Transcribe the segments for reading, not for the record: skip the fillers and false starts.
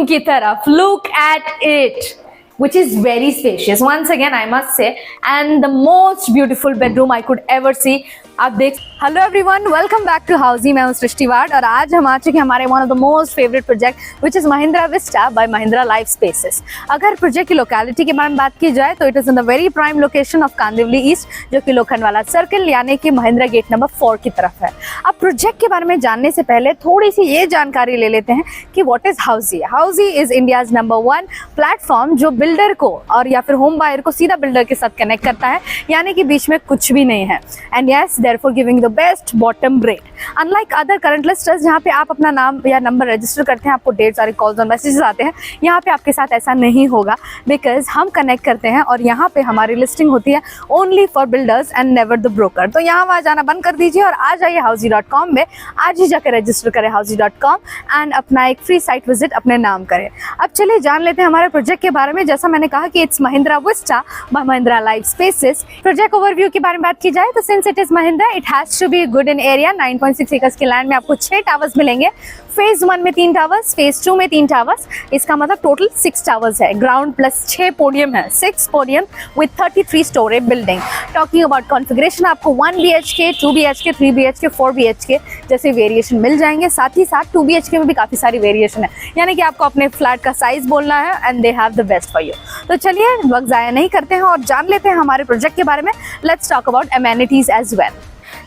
room की तरफ. Look at it, which is very spacious. Once again, I must say, and the most beautiful bedroom I could ever see. आप देख. Hello everyone, welcome back to Housiey. मैं हूं सृष्टि ward और आज हम आ चुके हैं हमारे one of the most favourite project which is Mahindra vista by Mahindra life spaces. अगर प्रोजेक्ट की लोकेलिटी के बारे में बात की जाए तो it is in the very prime location of Kandivali east, जो कि लोखंडवाला सर्कल यानी कि महिंद्रा गेट नंबर 4 की तरफ है. अब प्रोजेक्ट के बारे में जानने से पहले थोड़ी सी ये जानकारी ले लेते हैं कि what is Housiey. Housiey is India's number 1 platform जो बिल्डर को और या फिर होम बायर को सीधा बिल्डर के साथ कनेक्ट करता है, यानी कि बीच में कुछ भी नहीं है. And yes, therefore giving the best bottom rate. Unlike other current listers जहाँ पे आप अपना नाम या नंबर रजिस्टर करते हैं, आपको ढेर सारे कॉल्स और मैसेजेस आते हैं, यहाँ पे आपके साथ ऐसा नहीं होगा बिकॉज हम कनेक्ट करते हैं और यहाँ पे हमारी लिस्टिंग होती है only for builders and never the broker. तो यहाँ वहाँ जाना बंद कर दीजिए और आ जाइए housey.com में. आज ही जाकर रजिस्टर करें housey.com एंड अपना एक फ्री साइट विजिट अपने नाम करें. अब चलिए जान लेते हैं हमारे प्रोजेक्ट के बारे में. जैसा मैंने कहा कि it's Mahindra vista by Mahindra life spaces. Project overview के बारे में बात की जाए तो since it is Mahindra, it has to be good in area. 9.6 acres के लैंड में आपको 6 टावर्स मिलेंगे. फेज 1 में 3 टावर्स, फेज 2 में 3 टावर्स. इसका मतलब टोटल 6 टावर्स है. ग्राउंड प्लस 6 पोडियम है, 6 podium with 33 story building. Talking about configuration, आपको 1 BHK, 2 BHK, 3 BHK, 4 BHK जैसे वेरिएशन मिल जाएंगे. साथ ही साथ 2 BHK में भी काफ़ी सारी वेरिएशन है, यानी कि आपको अपने फ्लैट का साइज बोलना है and they have the best for you. तो चलिए वक्त ज़ाया नहीं करते हैं और जान लेते हैं हमारे प्रोजेक्ट के बारे में. Let's talk about amenities as well.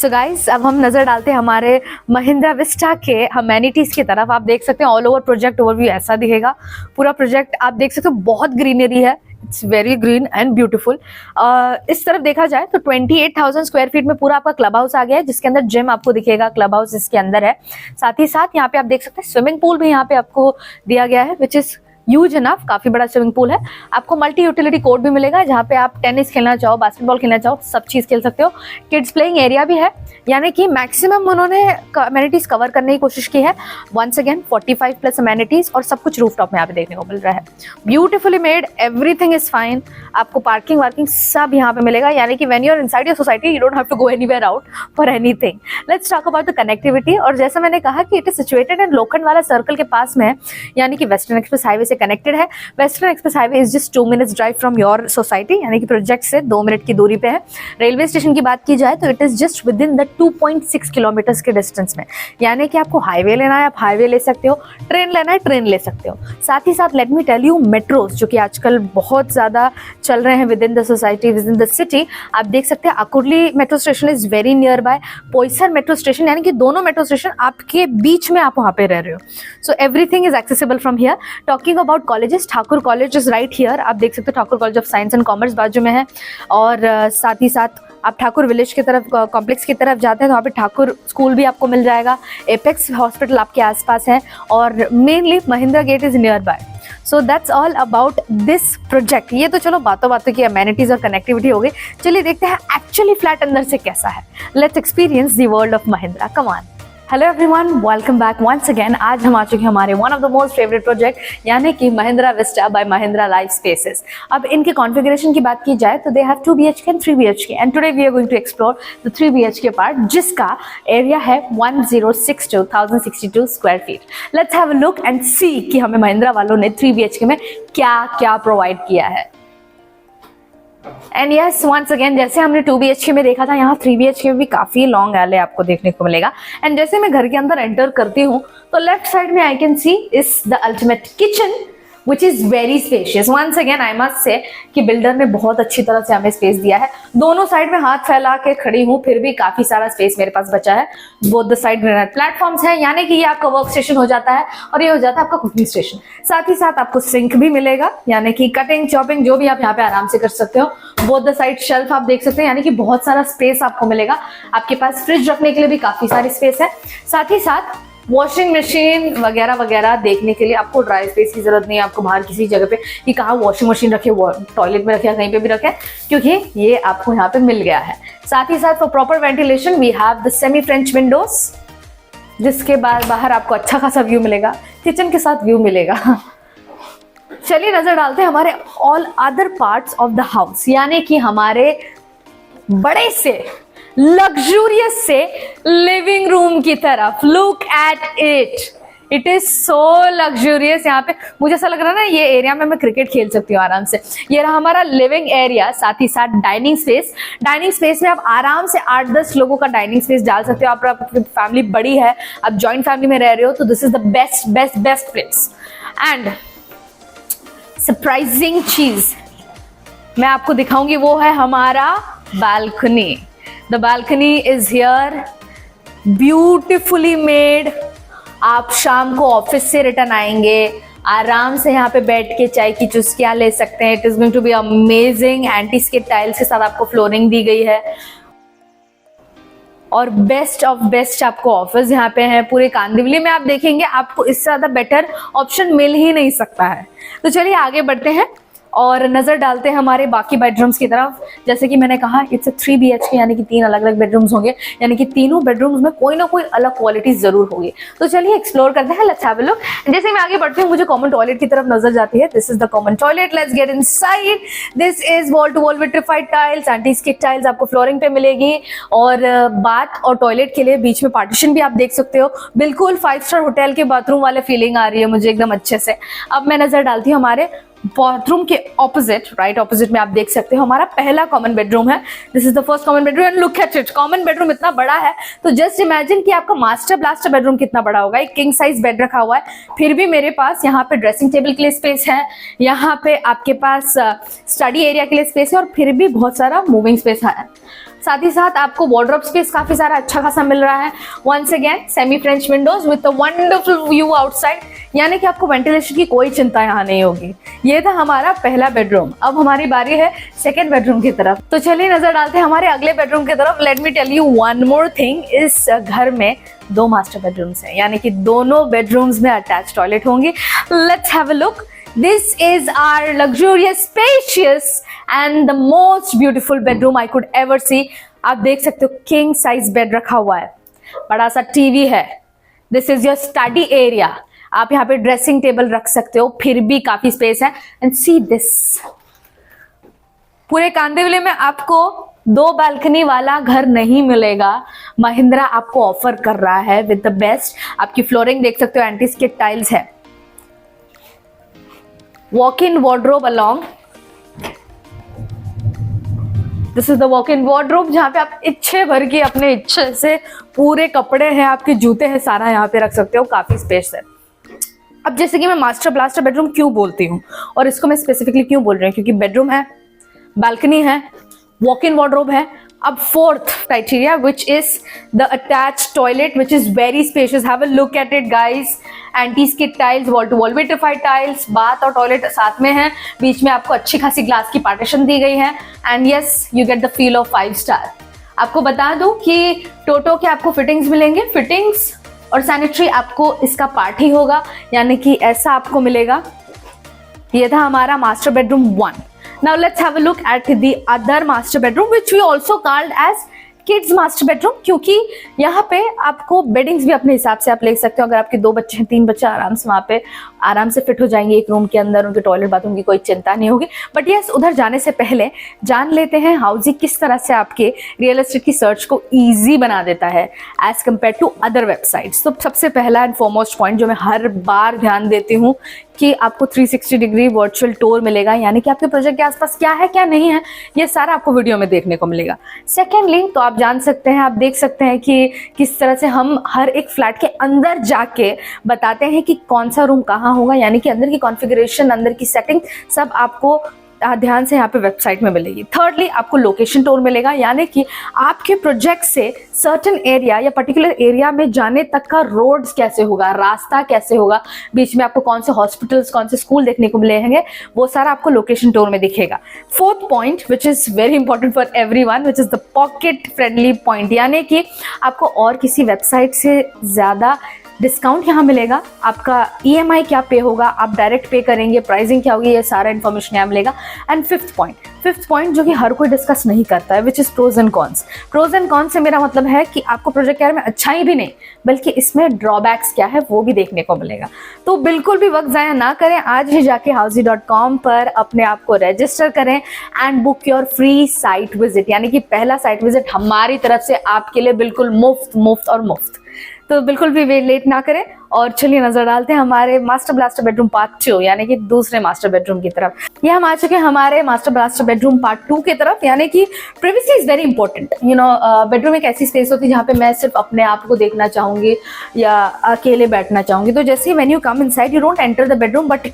So guys, अब हम नज़र डालते हैं हमारे महिंद्रा विस्टा के अमेनिटीज़ की तरफ. आप देख सकते हैं ऑल ओवर प्रोजेक्ट ओवरव्यू ऐसा दिखेगा. पूरा प्रोजेक्ट आप देख सकते हो, बहुत ग्रीनरी है. It's very green and beautiful. इस तरफ देखा जाए तो 28,000 स्क्वायर फीट में पूरा आपका क्लब हाउस आ गया है, जिसके अंदर जिम आपको दिखेगा. क्लब हाउस इसके अंदर है. साथ ही साथ यहाँ पे आप देख सकते हैं स्विमिंग पूल भी यहाँ पे आपको दिया गया है, विच इज़ ह्यूज इनफ. काफी बड़ा स्विमिंग पूल है. आपको मल्टी यूटिलिटी कोर्ट भी मिलेगा, जहाँ पे आप टेनिस खेलना चाहो, बास्केटबॉल खेलना चाहो, सब चीज खेल सकते हो. किड्स प्लेइंग एरिया भी है, यानी कि मैक्सिमम उन्होंने अमेनिटीज कवर करने की कोशिश की है. वंस अगेन 45 प्लस अमेनिटीज और सब कुछ रूफटॉप में यहाँ पे देखने को मिल रहा है. Beautifully made, everything is fine. आपको पार्किंग वार्किंग सब यहाँ पे मिलेगा, यानी कि when you are inside your society you don't have to go anywhere out for anything. Let's talk about the connectivity. और जैसा मैंने कहा कि it is situated in Lokhandwala circle के पास में है, यानी कि वेस्टर्न एक्सप्रेस हाईवे से कनेक्टेड है. Western express highway is just 2 minutes drive from your society, यानी कि प्रोजेक्ट से 2 मिनट की दूरी पे है. रेलवे स्टेशन की बात की जाए तो it is just with in the 2.6 kilometres के डिस्टेंस में, यानी कि आपको हाईवे लेना है आप हाईवे ले सकते हो, ट्रेन लेना है ट्रेन ले सकते हो. साथ ही साथ let me tell you, metros जो कि आजकल बहुत ज़्यादा चल रहे हैं within the society, within the city. आप देख सकते हैं Akurli metro station is very nearby. Poisar metro station, यानी कि दोनों मेट्रो स्टेशन आपके बीच में आप वहाँ पे रह रहे हो. So everything is accessible from here. Talking about colleges, Thakur college is right here. आप देख सकते हो Thakur college of science and commerce बाजू में है. और साथ ही साथ आप ठाकुर विलेज की तरफ, कॉम्प्लेक्स की तरफ जाते हैं तो वहाँ पे ठाकुर स्कूल भी आपको मिल जाएगा. एपेक्स हॉस्पिटल आपके आसपास है और mainly Mahindra gate is nearby. So that's all about this project. ये तो चलो बातों बातों की अमेनिटीज और कनेक्टिविटी हो गई. चलिए देखते हैं एक्चुअली फ्लैट अंदर से कैसा है. Let's experience the world of Mahindra. Come on. Hello everyone, welcome back once again. आज हम आ चुके हैं हमारे one of the most favourite project, यानी कि Mahindra vista by Mahindra life spaces. अब इनके कॉन्फ़िगरेशन की बात की जाए तो they have 2 BHK and 3 BHK and today we are going to explore the 3 BHK part, जिसका एरिया है 1062 square feet. Let's have a look and see कि हमें महिंद्रा वालों ने 3 BHK में क्या क्या प्रोवाइड किया है. एंड यस, वंस अगेन जैसे हमने 2 BHK में देखा था, यहाँ 3 BHK में भी काफी लॉन्ग एले आपको देखने को मिलेगा. एंड जैसे मैं घर के अंदर एंटर करती हूँ तो लेफ्ट साइड में I can see is the ultimate kitchen which is very spacious. Once again I must say कि बिल्डर ने बहुत अच्छी तरह से हमें स्पेस दिया है. दोनों साइड में हाथ फैला के खड़ी हूँ, फिर भी काफी सारा स्पेस मेरे पास बचा है. Both the side granite platforms है, यानी कि ये आपका वर्क स्टेशन हो जाता है और ये हो जाता है आपका कुकिंग स्टेशन. साथ ही साथ आपको सिंक भी मिलेगा, यानी कि कटिंग चॉपिंग जो भी आप यहाँ पे आराम से कर सकते हो. बोथ द साइड शेल्फ आप देख सकते हैं, यानी कि बहुत सारा स्पेस आपको मिलेगा. आपके पास फ्रिज रखने के लिए भी काफी सारी स्पेस है. साथ ही साथ वॉशिंग मशीन वगैरह वगैरह देखने के लिए आपको ड्राई स्पेस की जरूरत नहीं है. आपको बाहर किसी जगह पे कि कहाँ वॉशिंग मशीन रखे, टॉयलेट में रखे या कहीं पे भी रखे, क्योंकि ये आपको यहाँ पे मिल गया है. साथ ही साथ for proper ventilation we have the semi French windows, जिसके बाद बाहर आपको अच्छा खासा व्यू मिलेगा, किचन के साथ व्यू मिलेगा. चलिए नजर डालते हैं हमारे all other parts of the house, यानी कि हमारे बड़े से लग्जूरियस से लिविंग रूम की तरफ. Look at it, it is so luxurious. यहाँ पे मुझे ऐसा लग रहा है ना ये एरिया में मैं क्रिकेट खेल सकती हूँ आराम से। ये रहा हमारा लिविंग एरिया, साथ ही साथ डाइनिंग स्पेस। डाइनिंग स्पेस में आप आराम से 8-10 लोगों का डाइनिंग स्पेस डाल सकते हो। आपकी फैमिली बड़ी है, आप जॉइंट फैमिली में रह रहे हो, तो this is the best best best place. And surprising चीज मैं आपको दिखाऊंगी, वो है हमारा balcony. The balcony is here, beautifully made. आप शाम को ऑफिस से रिटर्न आएंगे, आराम से यहाँ पे बैठ के चाय की चुस्कियां ले सकते हैं। It is going to be amazing. Anti skid tiles के साथ आपको फ्लोरिंग दी गई है और बेस्ट ऑफ बेस्ट आपको ऑफिस यहाँ पे है। पूरे कांदिवली में आप देखेंगे आपको इससे ज्यादा बेटर ऑप्शन मिल ही नहीं सकता है। तो चलिए आगे बढ़ते हैं और नजर डालते हैं हमारे बाकी बेडरूम्स की तरफ। जैसे कि मैंने कहा इट्स अ 3 BHK, यानी कि 3 अलग अलग बेडरूम्स होंगे, यानी कि तीनों बेडरूम्स में कोई ना कोई अलग क्वालिटी जरूर होगी। तो चलिए एक्सप्लोर करते हैं, लेट्स हैव अ लुक। जैसे मैं आगे बढ़ती हूँ मुझे कॉमन टॉयलेट की तरफ नजर जाती है। This is the common toilet, let's get inside. This is wall to wall vitrified tiles, anti skid tiles आपको फ्लोरिंग पे मिलेगी और बाथ और टॉयलेट के लिए बीच में पार्टीशन भी आप देख सकते हो। बिल्कुल 5 स्टार होटल के बाथरूम वाले फीलिंग आ रही है मुझे एकदम अच्छे से। अब मैं नजर डालती हूँ हमारे बाथरूम के ऑपोजिट, राइट ऑपोजिट में आप देख सकते हो हमारा पहला कॉमन बेडरूम है। This is the first common bedroom and look at it. Common bedroom इतना बड़ा है तो जस्ट इमेजिन कि आपका मास्टर ब्लास्टर बेडरूम कितना बड़ा होगा। एक किंग साइज बेड रखा हुआ है, फिर भी मेरे पास यहाँ पे ड्रेसिंग टेबल के लिए स्पेस है, यहाँ पे आपके पास स्टडी एरिया के लिए स्पेस है और फिर भी बहुत सारा मूविंग स्पेस है। साथ ही साथ आपको वार्डरोब स्पेस काफी सारा अच्छा खासा मिल रहा है। Once again semi French windows with a wonderful view outside, यानी कि आपको वेंटिलेशन की कोई चिंता यहाँ नहीं होगी। ये था हमारा पहला बेडरूम। अब हमारी बारी है सेकंड बेडरूम की तरफ। तो चलिए नजर डालते हैं हमारे अगले बेडरूम की तरफ। Let me tell you one more thing, इस घर में 2 मास्टर बेडरूम्स हैं, यानी कि दोनों बेडरूम्स में अटैच टॉयलेट होंगी। Let's have a look. This is our luxurious, spacious and the most beautiful bedroom I could ever see. आप देख सकते हो किंग साइज बेड रखा हुआ है, बड़ा सा टीवी है। This is your study area. आप यहाँ पे ड्रेसिंग टेबल रख सकते हो, फिर भी काफी स्पेस है। And see this. पूरे कांदिवली में आपको 2 बालकनी वाला घर नहीं मिलेगा। महिंद्रा आपको ऑफर कर रहा है विद द बेस्ट। आपकी फ्लोरिंग देख सकते हो, एंटी स्किड टाइल्स है। Walk-in wardrobe along. This is the walk-in wardrobe, जहाँ पे आप इच्छे भर के अपने इच्छे से पूरे कपड़े हैं, आपके जूते हैं, सारा यहाँ पे रख सकते हो। काफी स्पेस है। अब जैसे कि मैं मास्टर ब्लास्टर बेडरूम क्यों बोलती हूँ और इसको मैं स्पेसिफिकली क्यों बोल रही हूँ, क्योंकि बेडरूम है, बालकनी है, वॉक-इन वार्डरोब है। अब fourth criteria which is the attached toilet which is very spacious. Have a look at it guys. Anti skid tiles, wall to wall vitrified tiles, bath और टॉयलेट साथ में है। बीच में आपको अच्छी खासी ग्लास की पार्टीशन दी गई है and yes you get the feel of 5 star. आपको बता दूं कि टोटो के आपको फिटिंग्स मिलेंगे, फिटिंग्स और सैनिटरी आपको इसका पार्ट ही होगा, यानी कि ऐसा आपको मिलेगा। ये था हमारा master bedroom 1। Now let's have a look at the other master bedroom which we also called as kids master bedroom, क्योंकि यहाँ पे आपको बेडिंग्स भी अपने हिसाब से आप ले सकते हो। अगर आपके 2 बच्चे हैं, 3 बच्चे आराम से वहाँ पे आराम से फिट हो जाएंगे एक रूम के अंदर, उनके टॉयलेट बाथरूम की कोई चिंता नहीं होगी। बट यस, उधर जाने से पहले जान लेते हैं हाउसिंग किस तरह से आपके रियल एस्टेट की सर्च को ईजी बना देता है as compare to other websites. तो सबसे पहला एंड फॉरमोस्ट पॉइंट जो मैं हर बार ध्यान देती हूँ कि आपको 360 डिग्री वर्चुअल टूर मिलेगा, यानी कि आपके प्रोजेक्ट के आसपास क्या है क्या नहीं है ये सारा आपको वीडियो में देखने को मिलेगा। सेकेंडली, तो आप जान सकते हैं, आप देख सकते हैं कि किस तरह से हम हर एक फ्लैट के अंदर जाके बताते हैं कि कौन सा रूम कहाँ होगा, यानी कि अंदर की कॉन्फ़िगरेशन, अंदर की सेटिंग सब आपको ध्यान से यहाँ पे वेबसाइट में मिलेगी। थर्डली, आपको लोकेशन टूर मिलेगा, यानी कि आपके प्रोजेक्ट से सर्टेन एरिया या पर्टिकुलर एरिया में जाने तक का रोड्स कैसे होगा, रास्ता कैसे होगा, बीच में आपको कौन से हॉस्पिटल्स, कौन से स्कूल देखने को मिलेंगे, वो सारा आपको लोकेशन टूर में दिखेगा। Fourth point which is very important for everyone, which is the pocket friendly point, यानी कि आपको और किसी वेबसाइट से ज्यादा डिस्काउंट यहाँ मिलेगा। आपका EMI क्या पे होगा, आप डायरेक्ट पे करेंगे, प्राइसिंग क्या होगी, ये सारा इन्फॉर्मेशन यहाँ मिलेगा। एंड फिफ्थ पॉइंट जो कि हर कोई डिस्कस नहीं करता है, which is pros and cons. Pros and cons से मेरा मतलब है कि आपको प्रोजेक्ट के बारे में अच्छाई भी नहीं बल्कि इसमें ड्रॉबैक्स क्या है वो भी देखने को मिलेगा। तो बिल्कुल भी वक्त जाया ना करें, आज ही जाके housey.com पर अपने आप को रजिस्टर करें and book your free site visit, यानी कि पहला साइट विजिट हमारी तरफ से आपके लिए बिल्कुल मुफ्त और मुफ्त। तो बिल्कुल भी लेट ना करें और चलिए नजर डालते हैं हमारे मास्टर ब्लास्टर बेडरूम पार्ट 2 यानी कि दूसरे मास्टर बेडरूम की तरफ। ये हम आ चुके हैं हमारे मास्टर ब्लास्टर बेडरूम पार्ट 2 की तरफ, यानी कि privacy is very important. You know, bedroom एक ऐसी स्पेस होती है जहाँ पे मैं सिर्फ अपने आप को देखना चाहूंगी या अकेले बैठना चाहूंगी। तो जैसे when you come inside, you don't enter the bedroom but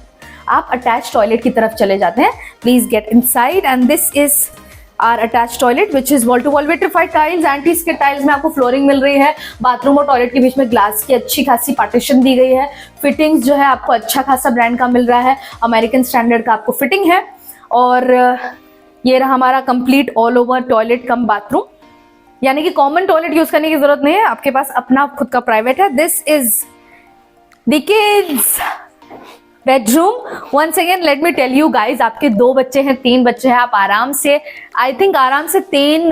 आप अटैच टॉयलेट की तरफ चले जाते हैं। Please get inside and this is our attach toilet which is wall to wall vitrified tiles, anti skid tiles में आपको flooring मिल रही है। बाथरूम और टॉयलेट के बीच में ग्लास की अच्छी खासी पार्टीशन दी गई है। फिटिंग्स जो है आपको अच्छा खासा ब्रांड का मिल रहा है, अमेरिकन स्टैंडर्ड का आपको फिटिंग है। और ये रहा हमारा कंप्लीट ऑल ओवर टॉयलेट कम बाथरूम, यानी कि कॉमन टॉयलेट यूज करने की जरूरत नहीं है, आपके पास अपना खुद का प्राइवेट है। This is the kids bedroom. Once again let me tell you guys, आपके 2 बच्चे हैं, 3 बच्चे हैं, आप आराम से आई थिंक आराम से 3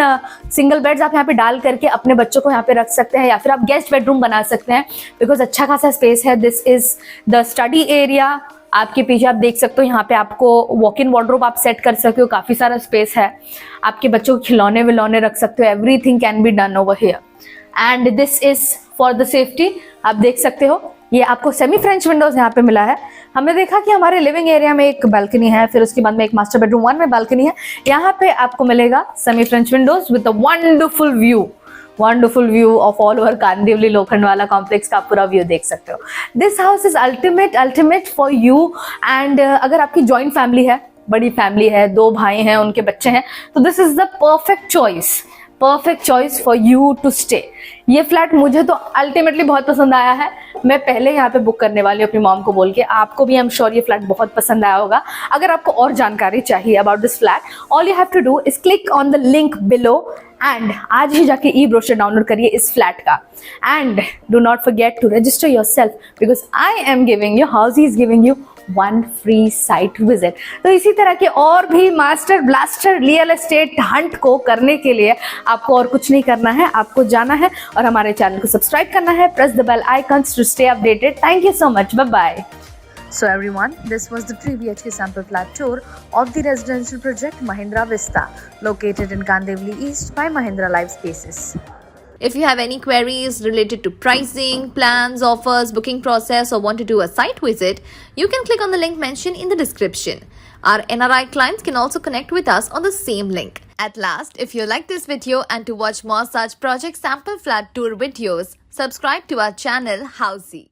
सिंगल बेड्स आप यहाँ पे डाल करके अपने बच्चों को यहाँ पे रख सकते हैं, या फिर आप गेस्ट बेडरूम बना सकते हैं बिकॉज अच्छा खासा स्पेस है। This is the study area. आपके पीछे आप देख सकते हो, यहाँ पे आपको वॉक इन वार्डरोब आप सेट कर सकते हो, काफी सारा स्पेस है। आपके बच्चों को खिलौने विलौने रख सकते हो, everything can be done over here. And this is for the safety, आप देख सकते हो ये आपको सेमी फ्रेंच विंडोज यहाँ पे मिला है। हमने देखा कि हमारे लिविंग एरिया में एक बालकनी है, फिर उसके बाद में एक मास्टर बेडरूम 1 में बालकनी है। यहाँ पे आपको मिलेगा semi French windows with a wonderful view of all over Kandivali Lokhandwala complex का पूरा व्यू देख सकते हो। This house is ultimate for you. And अगर आपकी ज्वाइंट फैमिली है, बड़ी फैमिली है, 2 भाई हैं, उनके बच्चे हैं, तो this is the perfect choice for you to stay. ये फ्लैट मुझे तो अल्टीमेटली बहुत पसंद आया है। मैं पहले यहाँ पे बुक करने वाली हूँ अपनी मॉम को बोल के। आपको भी आई एम श्योर ये फ्लैट बहुत पसंद आया होगा। अगर आपको और जानकारी चाहिए about this flat, all you have to do is click on the link below and आज ही जाके ई ब्रोशर डाउनलोड करिए इस फ्लैट का। And do not forget to register yourself because I am giving you, Housiey is giving you 1 free site visit. तो इसी तरह के और भी master blaster real estate hunt को करने के लिए आपको और कुछ नहीं करना है, आपको जाना है और हमारे चैनल को सब्सक्राइब करना है। Press the bell icons to stay updated. Thank you so much. Bye-bye. So everyone, this was the 3 BHK sample flat tour of the residential project Mahindra Vista, located in Kandivali East by Mahindra Life Spaces. If you have any queries related to pricing, plans, offers, booking process, or want to do a site visit, you can click on the link mentioned in the description. Our NRI clients can also connect with us on the same link. At last, if you like this video and to watch more such project sample flat tour videos, subscribe to our channel Housey.